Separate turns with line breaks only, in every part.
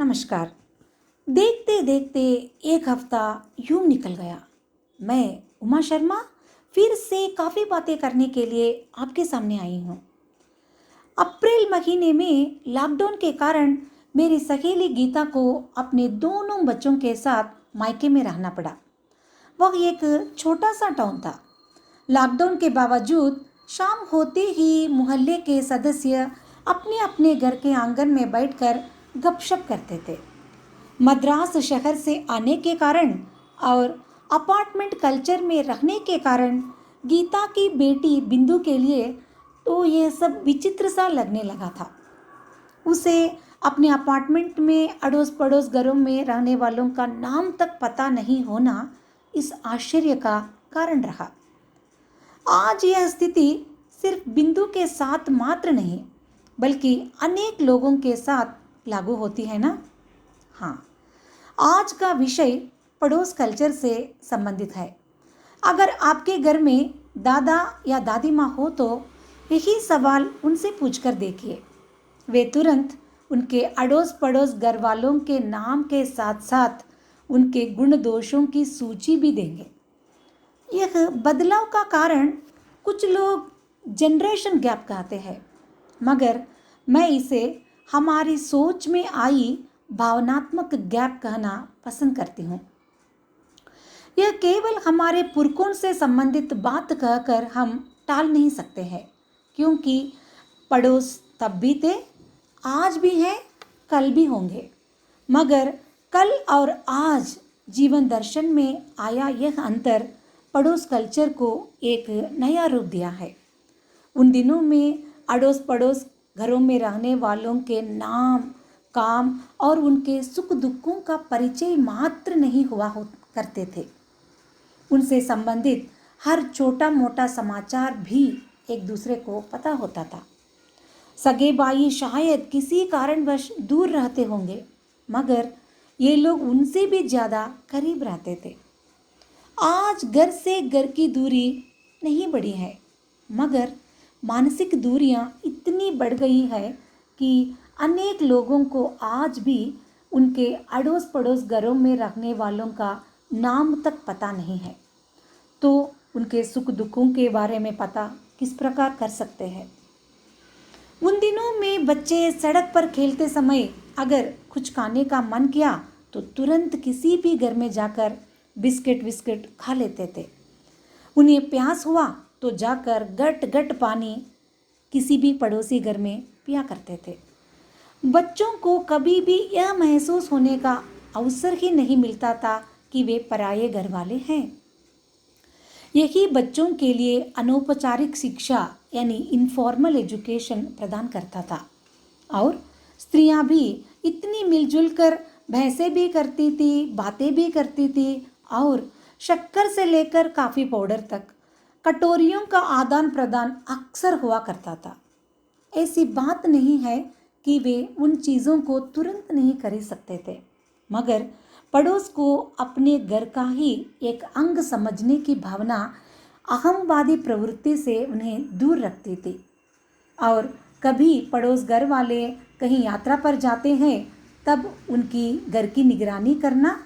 नमस्कार। देखते देखते एक हफ्ता यूं निकल गया। मैं उमा शर्मा फिर से काफ़ी बातें करने के लिए आपके सामने आई हूँ। अप्रैल महीने में लॉकडाउन के कारण मेरी सहेली गीता को अपने दोनों बच्चों के साथ मायके में रहना पड़ा। वह एक छोटा सा टाउन था। लॉकडाउन के बावजूद शाम होते ही मोहल्ले के सदस्य अपने अपने घर के आंगन में बैठकर गपशप करते थे। मद्रास शहर से आने के कारण और अपार्टमेंट कल्चर में रहने के कारण गीता की बेटी बिंदु के लिए तो यह सब विचित्र सा लगने लगा था। उसे अपने अपार्टमेंट में अड़ोस पड़ोस घरों में रहने वालों का नाम तक पता नहीं होना इस आश्चर्य का कारण रहा। आज यह स्थिति सिर्फ बिंदु के साथ मात्र नहीं बल्कि अनेक लोगों के साथ लागू होती है ना। हाँ, आज का विषय पड़ोस कल्चर से संबंधित है। अगर आपके घर में दादा या दादी माँ हो तो यही सवाल उनसे पूछकर देखिए। वे तुरंत उनके अड़ोस पड़ोस घर वालों के नाम के साथ साथ उनके गुण दोषों की सूची भी देंगे। यह बदलाव का कारण कुछ लोग जनरेशन गैप कहते हैं, मगर मैं इसे हमारी सोच में आई भावनात्मक गैप कहना पसंद करती हूँ। यह केवल हमारे पुरखों से संबंधित बात कहकर हम टाल नहीं सकते हैं, क्योंकि पड़ोस तब भी थे, आज भी हैं, कल भी होंगे। मगर कल और आज जीवन दर्शन में आया यह अंतर पड़ोस कल्चर को एक नया रूप दिया है। उन दिनों में अड़ोस पड़ोस घरों में रहने वालों के नाम, काम और उनके सुख दुखों का परिचय मात्र नहीं हुआ करते थे। उनसे संबंधित हर छोटा मोटा समाचार भी एक दूसरे को पता होता था। सगे भाई शायद किसी कारणवश दूर रहते होंगे, मगर ये लोग उनसे भी ज़्यादा करीब रहते थे। आज घर से घर की दूरी नहीं बढ़ी है, मगर मानसिक दूरियां इतनी बढ़ गई है कि अनेक लोगों को आज भी उनके अड़ोस पड़ोस घरों में रहने वालों का नाम तक पता नहीं है। तो उनके सुख दुखों के बारे में पता किस प्रकार कर सकते हैं। उन दिनों में बच्चे सड़क पर खेलते समय अगर कुछ खाने का मन किया तो तुरंत किसी भी घर में जाकर बिस्किट विस्किट खा लेते थे। उन्हें प्यास हुआ तो जाकर गट गट पानी किसी भी पड़ोसी घर में पिया करते थे। बच्चों को कभी भी यह महसूस होने का अवसर ही नहीं मिलता था कि वे पराये घर वाले हैं। यही बच्चों के लिए अनौपचारिक शिक्षा यानी इनफॉर्मल एजुकेशन प्रदान करता था। और स्त्रियां भी इतनी मिलजुल कर बहसें भी करती थी, बातें भी करती थी और शक्कर से लेकर कॉफ़ी पाउडर तक कटोरियों का आदान प्रदान अक्सर हुआ करता था। ऐसी बात नहीं है कि वे उन चीज़ों को तुरंत नहीं खरीद सकते थे, मगर पड़ोस को अपने घर का ही एक अंग समझने की भावना अहमवादी प्रवृत्ति से उन्हें दूर रखती थी। और कभी पड़ोस घर वाले कहीं यात्रा पर जाते हैं तब उनकी घर की निगरानी करना,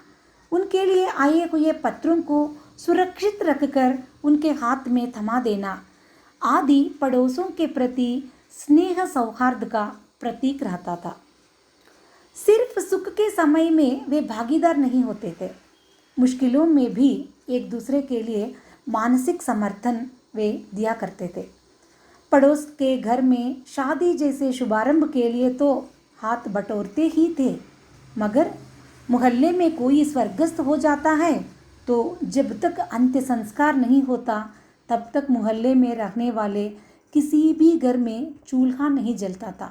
उनके लिए आए हुए पत्रों को सुरक्षित रखकर उनके हाथ में थमा देना आदि पड़ोसों के प्रति स्नेह सौहार्द का प्रतीक रहता था। सिर्फ सुख के समय में वे भागीदार नहीं होते थे, मुश्किलों में भी एक दूसरे के लिए मानसिक समर्थन वे दिया करते थे। पड़ोस के घर में शादी जैसे शुभारंभ के लिए तो हाथ बटोरते ही थे, मगर मोहल्ले में कोई स्वर्गस्थ हो जाता है तो जब तक अंत्य संस्कार नहीं होता तब तक मोहल्ले में रहने वाले किसी भी घर में चूल्हा नहीं जलता था।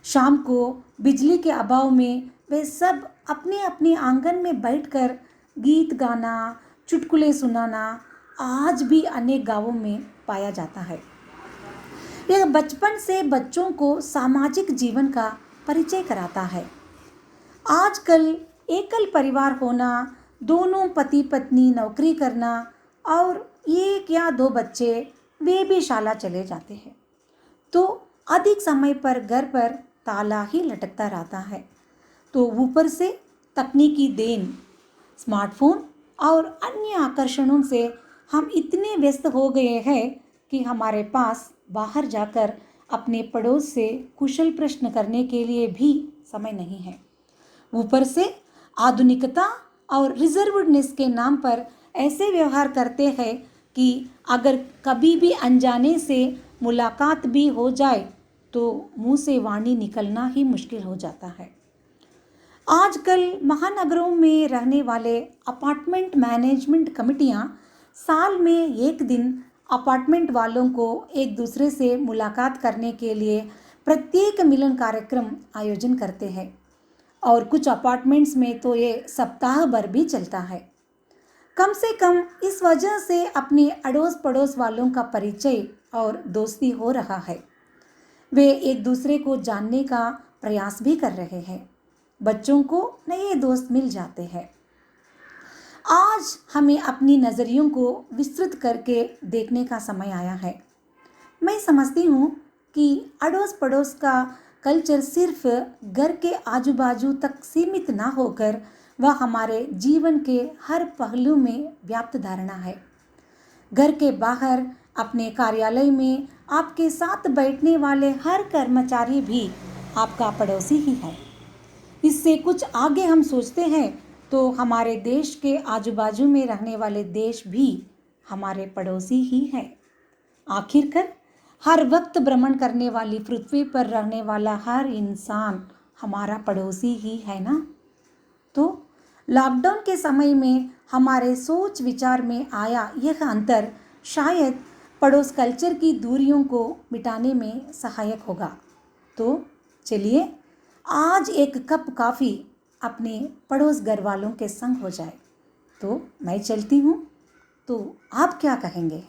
शाम को बिजली के अभाव में वे सब अपने अपने आंगन में बैठकर गीत गाना, चुटकुले सुनाना आज भी अनेक गांवों में पाया जाता है। यह बचपन से बच्चों को सामाजिक जीवन का परिचय कराता है। आजकल एकल परिवार होना, दोनों पति पत्नी नौकरी करना और एक या दो बच्चे वे भी शाला चले जाते हैं, तो अधिक समय पर घर पर ताला ही लटकता रहता है। तो ऊपर से तकनीकी देन, स्मार्टफोन और अन्य आकर्षणों से हम इतने व्यस्त हो गए हैं कि हमारे पास बाहर जाकर अपने पड़ोस से कुशल प्रश्न करने के लिए भी समय नहीं है। ऊपर से आधुनिकता और रिजर्वडनेस के नाम पर ऐसे व्यवहार करते हैं कि अगर कभी भी अनजाने से मुलाकात भी हो जाए तो मुंह से वाणी निकलना ही मुश्किल हो जाता है। आजकल महानगरों में रहने वाले अपार्टमेंट मैनेजमेंट कमिटियां साल में एक दिन अपार्टमेंट वालों को एक दूसरे से मुलाकात करने के लिए प्रत्येक मिलन कार्यक्रम आयोजन करते हैं और कुछ अपार्टमेंट्स में तो ये सप्ताह भर भी चलता है। कम से कम इस वजह से अपने अड़ोस पड़ोस वालों का परिचय और दोस्ती हो रहा है। वे एक दूसरे को जानने का प्रयास भी कर रहे हैं। बच्चों को नए दोस्त मिल जाते हैं। आज हमें अपनी नज़रियों को विस्तृत करके देखने का समय आया है। मैं समझती हूँ कि अड़ोस पड़ोस का कल्चर सिर्फ घर के आजू बाजू तक सीमित ना होकर वह हमारे जीवन के हर पहलू में व्याप्त धारणा है। घर के बाहर, अपने कार्यालय में आपके साथ बैठने वाले हर कर्मचारी भी आपका पड़ोसी ही है। इससे कुछ आगे हम सोचते हैं तो हमारे देश के आजू बाजू में रहने वाले देश भी हमारे पड़ोसी ही हैं। आखिरकार हर वक्त भ्रमण करने वाली पृथ्वी पर रहने वाला हर इंसान हमारा पड़ोसी ही है ना। तो लॉकडाउन के समय में हमारे सोच विचार में आया यह अंतर शायद पड़ोस कल्चर की दूरियों को मिटाने में सहायक होगा। तो चलिए आज एक कप कॉफ़ी अपने पड़ोस घर वालों के संग हो जाए। तो मैं चलती हूँ, तो आप क्या कहेंगे?